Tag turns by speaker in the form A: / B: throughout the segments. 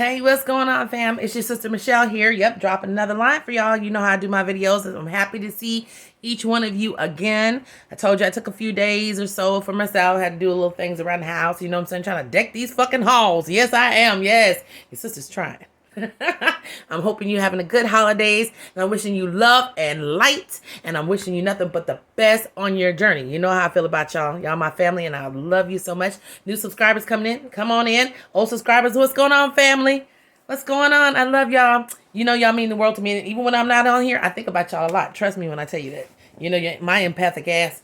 A: Hey, what's going on, fam? It's your sister Michelle here. Yep, dropping another line for y'all. You know how I do my videos. I'm happy to see each one of you again. I told you I took a few days or so for myself. I had to do little things around the house. You know what I'm saying? Trying to deck these fucking halls. Yes, I am. Yes. Your sister's trying. I'm hoping you're having a good holidays, and I'm wishing you love and light, and I'm wishing you nothing but the best on your journey. You know how I feel about y'all. Y'all my family, and I love you so much. New subscribers coming in, come on in. Old subscribers, what's going on, family? What's going on? I love y'all. You know y'all mean the world to me. Even when I'm not on here, I think about y'all a lot. Trust me when I tell you that. You know, my empathic ass,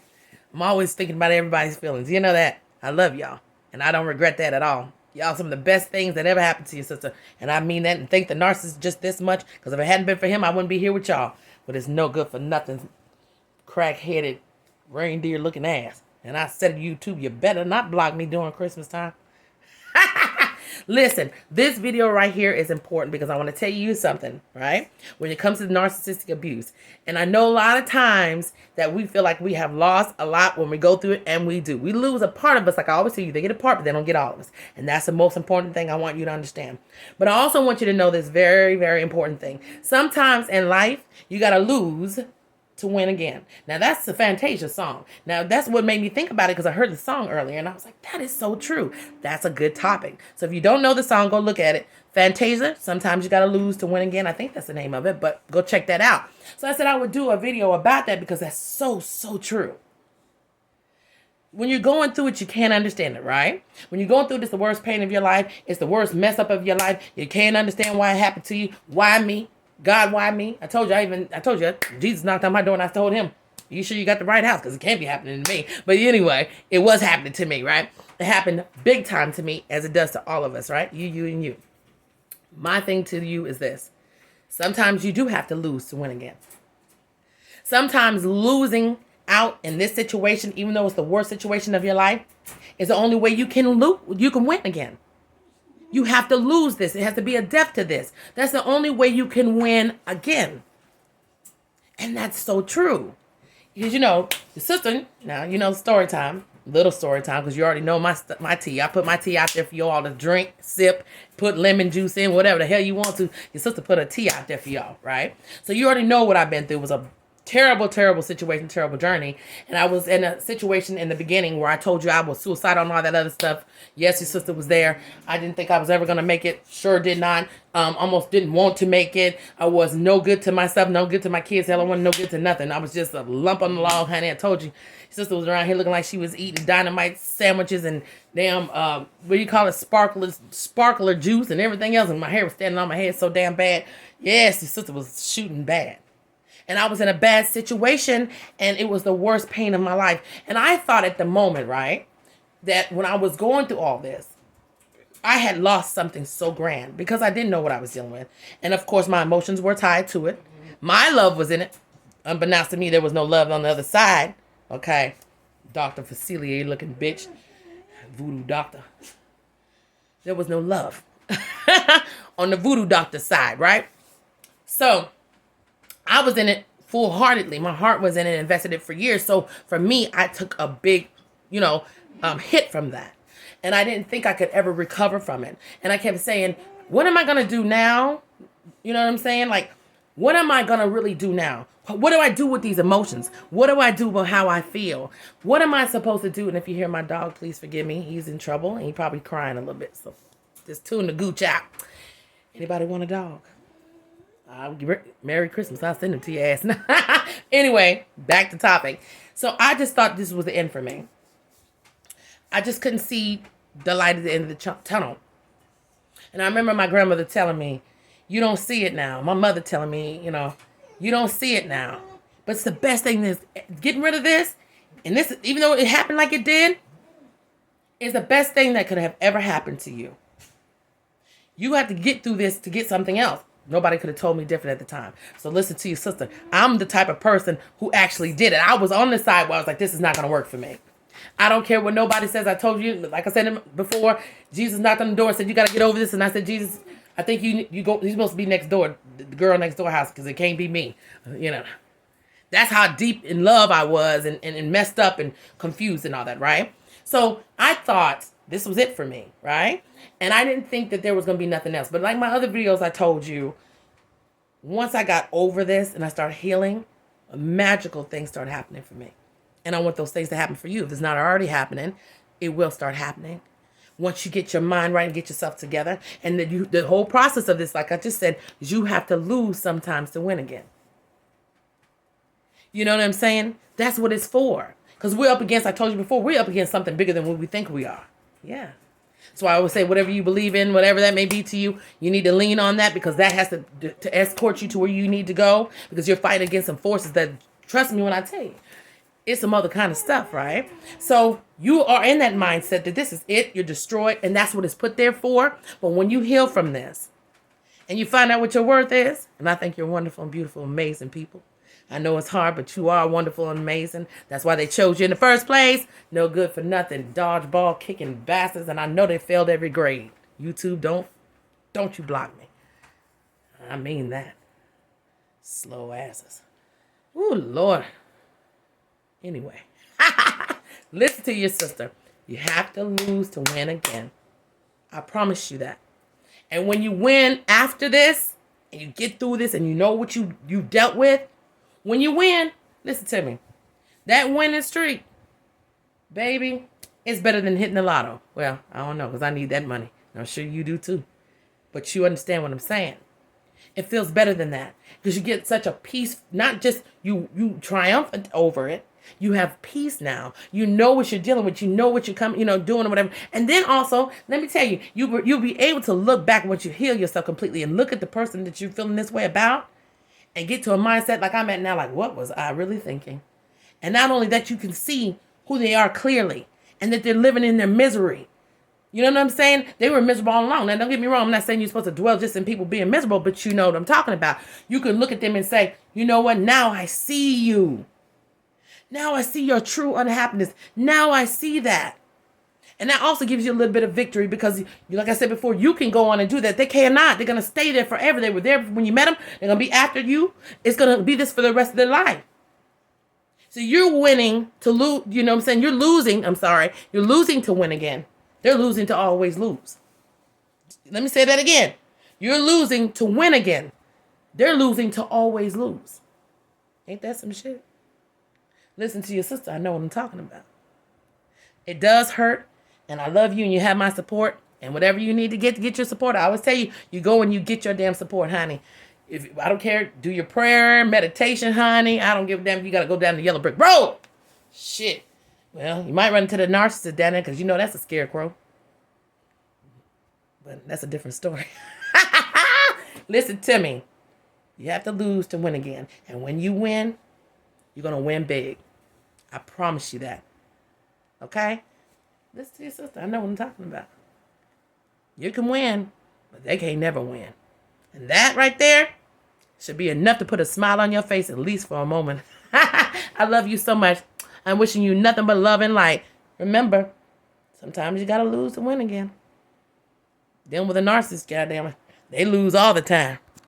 A: I'm always thinking about everybody's feelings. You know that. I love y'all, and I don't regret that at all. Y'all some of the best things that ever happened to your sister. And I mean that, and thank the narcissist just this much. Because if it hadn't been for him, I wouldn't be here with y'all. But it's no good for nothing. Crack-headed, reindeer-looking ass. And I said to YouTube, you better not block me during Christmas time. Listen, this video right here is important because I want to tell you something, right? When it comes to narcissistic abuse. And I know a lot of times that we feel like we have lost a lot when we go through it, and we do. We lose a part of us. Like I always tell you, they get a part, but they don't get all of us. And that's the most important thing I want you to understand. But I also want you to know this very, very important thing. Sometimes in life, you got to lose to win again. Now that's the Fantasia song. Now that's what made me think about it, because I heard the song earlier and I was like, that is so true. That's a good topic. So if you don't know the song, go look at it. Fantasia, sometimes you got to lose to win again. I think that's the name of it, but go check that out. So I said I would do a video about that because that's so, so true. When you're going through it, you can't understand it, right? When you're going through this, the worst pain of your life, it's the worst mess up of your life. You can't understand why it happened to you. Why me? God, why me? I told you, Jesus knocked on my door and I told him, you sure you got the right house? Because it can't be happening to me. But anyway, it was happening to me, right? It happened big time to me, as it does to all of us, right? You, and you. My thing to you is this. Sometimes you do have to lose to win again. Sometimes losing out in this situation, even though it's the worst situation of your life, is the only way you can win again. You have to lose this. It has to be a death to this. That's the only way you can win again. And that's so true. Because, you know, your sister, now, you know, story time. Little story time, because you already know my tea. I put my tea out there for y'all to drink, sip, put lemon juice in, whatever the hell you want to. Your sister put a tea out there for y'all, right? So you already know what I've been through. It was a terrible, terrible situation, terrible journey. And I was in a situation in the beginning where I told you I was suicidal and all that other stuff. Yes, your sister was there. I didn't think I was ever going to make it. Sure did not. Almost didn't want to make it. I was no good to myself, no good to my kids. Hell, I wasn't no good to nothing. I was just a lump on the log, honey. I told you. Your sister was around here looking like she was eating dynamite sandwiches and damn, what do you call it, sparkler juice and everything else. And my hair was standing on my head so damn bad. Yes, your sister was shooting bad. And I was in a bad situation, and it was the worst pain of my life. And I thought at the moment, right, that when I was going through all this, I had lost something so grand because I didn't know what I was dealing with. And of course, my emotions were tied to it. My love was in it. Unbeknownst to me, there was no love on the other side. Okay. Dr. Facilier looking bitch. Voodoo doctor. There was no love on the voodoo doctor side, right? So I was in it full-heartedly. My heart was in it, invested it for years. So for me, I took a big, hit from that. And I didn't think I could ever recover from it. And I kept saying, what am I going to do now? You know what I'm saying? Like, what am I going to really do now? What do I do with these emotions? What do I do with how I feel? What am I supposed to do? And if you hear my dog, please forgive me. He's in trouble and he's probably crying a little bit. So just tune the gooch out. Anybody want a dog? Merry Christmas. I'll send them to your ass. Anyway, back to topic. So I just thought this was the end for me. I just couldn't see the light at the end of the tunnel. And I remember my grandmother telling me, you don't see it now. My mother telling me, you don't see it now. But it's the best thing is getting rid of this. And this, even though it happened like it did, is the best thing that could have ever happened to you. You have to get through this to get something else. Nobody could have told me different at the time. So listen to your sister. I'm the type of person who actually did it. I was on the side where I was like, this is not going to work for me. I don't care what nobody says. I told you, like I said before, Jesus knocked on the door and said, you got to get over this. And I said, Jesus, I think you go. You're supposed to be next door, the girl next door house, because it can't be me. That's how deep in love I was and messed up and confused and all that, right? So I thought This was it for me, right? And I didn't think that there was going to be nothing else. But like my other videos, I told you, once I got over this and I started healing, magical things started happening for me. And I want those things to happen for you. If it's not already happening, it will start happening. Once you get your mind right and get yourself together. And the whole process of this, like I just said, is you have to lose sometimes to win again. You know what I'm saying? That's what it's for. Because we're up against, I told you before, we're up against something bigger than what we think we are. Yeah. So I always say, whatever you believe in, whatever that may be to you, you need to lean on that, because that has to escort you to where you need to go, because you're fighting against some forces that, trust me when I tell you, it's some other kind of stuff, right? So you are in that mindset that this is it, you're destroyed, and that's what it's put there for. But when you heal from this and you find out what your worth is, and I think you're wonderful and beautiful, amazing people. I know it's hard, but you are wonderful and amazing. That's why they chose you in the first place. No good for nothing. Dodgeball kicking bastards. And I know they failed every grade. YouTube, don't you block me. I mean that. Slow asses. Ooh, Lord. Anyway. Listen to your sister. You have to lose to win again. I promise you that. And when you win after this, and you get through this, and you know what you dealt with, when you win, listen to me. That winning streak, baby, it's better than hitting the lotto. Well, I don't know, because I need that money. I'm sure you do too. But you understand what I'm saying. It feels better than that. Because you get such a peace, not just you triumphant over it. You have peace now. You know what you're dealing with. You know what you're doing or whatever. And then also, let me tell you, you'll be able to look back once you heal yourself completely and look at the person that you're feeling this way about. And get to a mindset like I'm at now, like, what was I really thinking? And not only that, you can see who they are clearly and that they're living in their misery. You know what I'm saying? They were miserable all along. Now, don't get me wrong. I'm not saying you're supposed to dwell just in people being miserable, but you know what I'm talking about. You can look at them and say, you know what? Now I see you. Now I see your true unhappiness. Now I see that. And that also gives you a little bit of victory, because, like I said before, you can go on and do that. They cannot. They're going to stay there forever. They were there when you met them. They're going to be after you. It's going to be this for the rest of their life. So you're winning to lose. You know what I'm saying? You're losing. I'm sorry. You're losing to win again. They're losing to always lose. Let me say that again. You're losing to win again. They're losing to always lose. Ain't that some shit? Listen to your sister. I know what I'm talking about. It does hurt. And I love you, and you have my support. And whatever you need to get your support, I always tell you, you go and you get your damn support, honey. I don't care, do your prayer, meditation, honey. I don't give a damn if you got to go down the yellow brick road. Shit. Well, you might run into the narcissist down there, because you know that's a scarecrow. But that's a different story. Listen to me. You have to lose to win again. And when you win, you're going to win big. I promise you that. Okay? Listen to your sister. I know what I'm talking about. You can win, but they can't never win. And that right there should be enough to put a smile on your face, at least for a moment. I love you so much. I'm wishing you nothing but love and light. Remember, sometimes you got to lose to win again. Dealing with a narcissist, goddamn it, they lose all the time.